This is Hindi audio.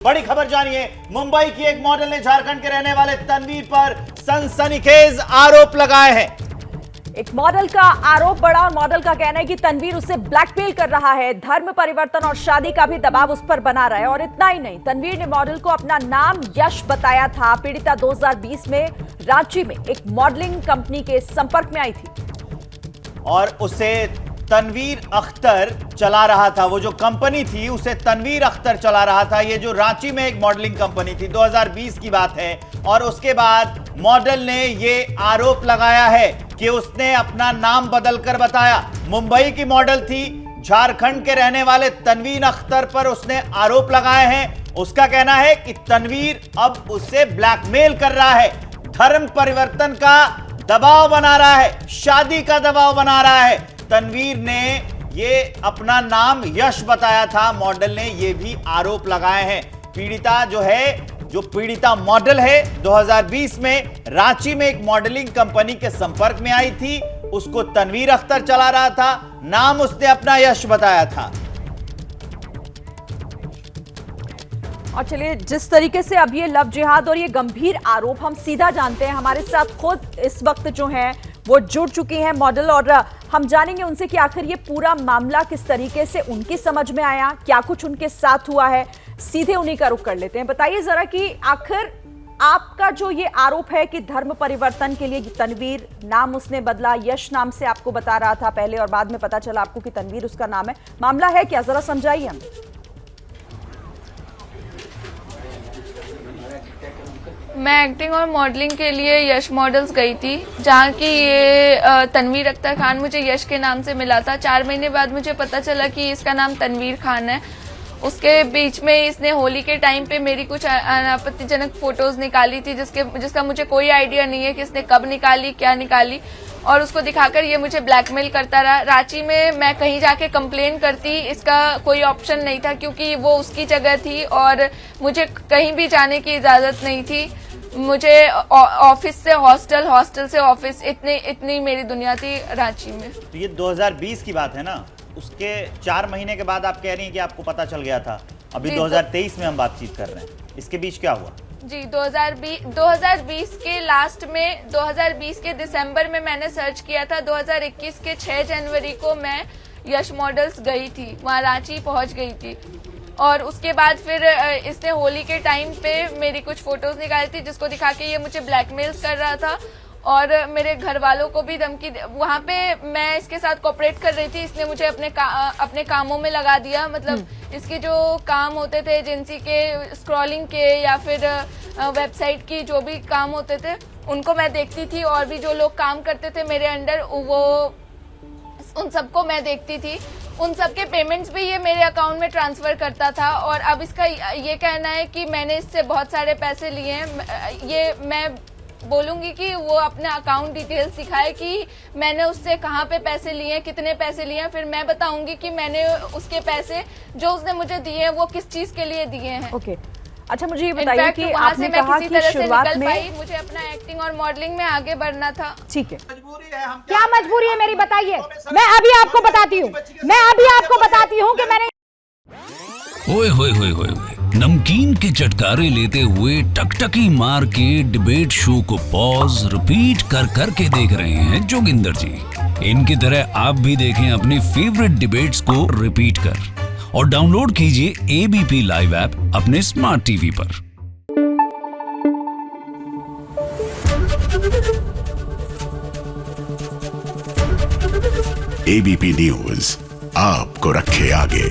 बड़ी खबर जानिए। मुंबई की एक मॉडल ने झारखंड के रहने वाले तनवीर पर सनसनीखेज आरोप लगाए हैं। एक मॉडल का आरोप बड़ा और मॉडल का कहना है कि तनवीर उसे ब्लैकमेल कर रहा है, धर्म परिवर्तन और शादी का भी दबाव उस पर बना रहा है। और इतना ही नहीं, तनवीर ने मॉडल को अपना नाम यश बताया था। पीड़िता 2020 में रांची में एक मॉडलिंग कंपनी के संपर्क में आई थी और उसे तनवीर अख्तर चला रहा था। वो जो कंपनी थी उसे तनवीर अख्तर चला रहा था। ये जो रांची में एक मॉडलिंग कंपनी थी, 2020 की बात है। और उसके बाद मॉडल ने ये आरोप लगाया है कि उसने अपना नाम बदलकर बताया। मुंबई की मॉडल थी, झारखंड के रहने वाले तनवीर अख्तर पर उसने आरोप लगाए हैं। उसका कहना है कि तनवीर अब उसे ब्लैकमेल कर रहा है, धर्म परिवर्तन का दबाव बना रहा है, शादी का दबाव बना रहा है। तनवीर ने ये अपना नाम यश बताया था। मॉडल ने ये भी आरोप लगाए हैं। पीड़िता जो पीड़िता मॉडल है, 2020 में रांची में एक मॉडलिंग कंपनी के संपर्क में आई थी। उसको तनवीर अख्तर चला रहा था, नाम उसने अपना यश बताया था। और चलिए, जिस तरीके से अब ये लव जिहाद और ये गंभीर आरोप हम सीधा जानते हैं, हमारे साथ खुद इस वक्त जो है वो जुड़ चुकी हैं मॉडल, और हम जानेंगे उनसे कि आखिर ये पूरा मामला किस तरीके से उनकी समझ में आया, क्या कुछ उनके साथ हुआ है। सीधे उन्हीं का रुख कर लेते हैं। बताइए जरा कि आखिर आपका जो ये आरोप है कि धर्म परिवर्तन के लिए तनवीर नाम उसने बदला, यश नाम से आपको बता रहा था पहले और बाद में पता चला आपको कि तनवीर उसका नाम है, मामला है क्या, जरा समझाइए हमें। मैं एक्टिंग और मॉडलिंग के लिए यश मॉडल्स गई थी, जहाँ की ये तनवीर अख्तर खान मुझे यश के नाम से मिला था। 4 महीने बाद मुझे पता चला कि इसका नाम तनवीर खान है। उसके बीच में इसने होली के टाइम पे मेरी कुछ आपत्तिजनक फोटोज निकाली थी, जिसका मुझे कोई आइडिया नहीं है कि इसने कब निकाली, क्या निकाली, और उसको दिखाकर ये मुझे ब्लैकमेल करता रहा। रांची में मैं कहीं जाके कंप्लेन करती, इसका कोई ऑप्शन नहीं था क्योंकि वो उसकी जगह थी और मुझे कहीं भी जाने की इजाजत नहीं थी। मुझे ऑफिस से हॉस्टल, हॉस्टल से ऑफिस, इतनी मेरी दुनिया थी रांची में। तो ये 2020 की बात है ना, उसके 4 महीने के बाद आप कह रही हैं कि आपको पता चल गया था। अभी 2023 में हम बातचीत कर रहे हैं, इसके बीच क्या हुआ? जी, 2020 के लास्ट में, 2020 के दिसंबर में मैंने सर्च किया था। 2021 के 6 जनवरी को मैं यश मॉडल्स गई थी, वहाँ रांची पहुँच गई थी। और उसके बाद फिर इसने होली के टाइम पे मेरी कुछ फोटोज निकाली थी, जिसको दिखा के ये मुझे ब्लैकमेल कर रहा था और मेरे घर वालों को भी धमकी। वहाँ पे मैं इसके साथ कोऑपरेट कर रही थी, इसने मुझे अपने कामों में लगा दिया। मतलब इसके जो काम होते थे एजेंसी के, स्क्रॉलिंग के या फिर वेबसाइट की जो भी काम होते थे, उनको मैं देखती थी। और भी जो लोग काम करते थे मेरे अंडर, वो उन सबको मैं देखती थी। उन सबके पेमेंट्स भी ये मेरे अकाउंट में ट्रांसफ़र करता था। और अब इसका ये कहना है कि मैंने इससे बहुत सारे पैसे लिए हैं। ये मैं बोलूँगी कि वो अपने अकाउंट डिटेल्स दिखाए कि मैंने उससे कहाँ पे पैसे लिए हैं, कितने पैसे लिए हैं। फिर मैं बताऊँगी कि मैंने उसके पैसे जो उसने मुझे दिए हैं वो किस चीज़ के लिए दिए हैं। ओके, अच्छा मुझे ये बताइए कि आपने कहा कि शुरुआत में मुझे अपना एक्टिंग और मॉडलिंग में आगे बढ़ना था। ठीक है, क्या मजबूरी है मेरी, बताइए। मैं अभी आपको बताती हूँ कि मैंने ओए होए होए होए, नमकीन के चटकारे लेते हुए टकटकी मार के डिबेट शो को पॉज रिपीट कर करके देख रहे हैं जोगिंदर जी। इनकी तरह आप भी देखें अपनी फेवरेट डिबेट्स को रिपीट कर और डाउनलोड कीजिए एबीपी लाइव ऐप अपने स्मार्ट टीवी पर। एबीपी न्यूज आपको रखे आगे।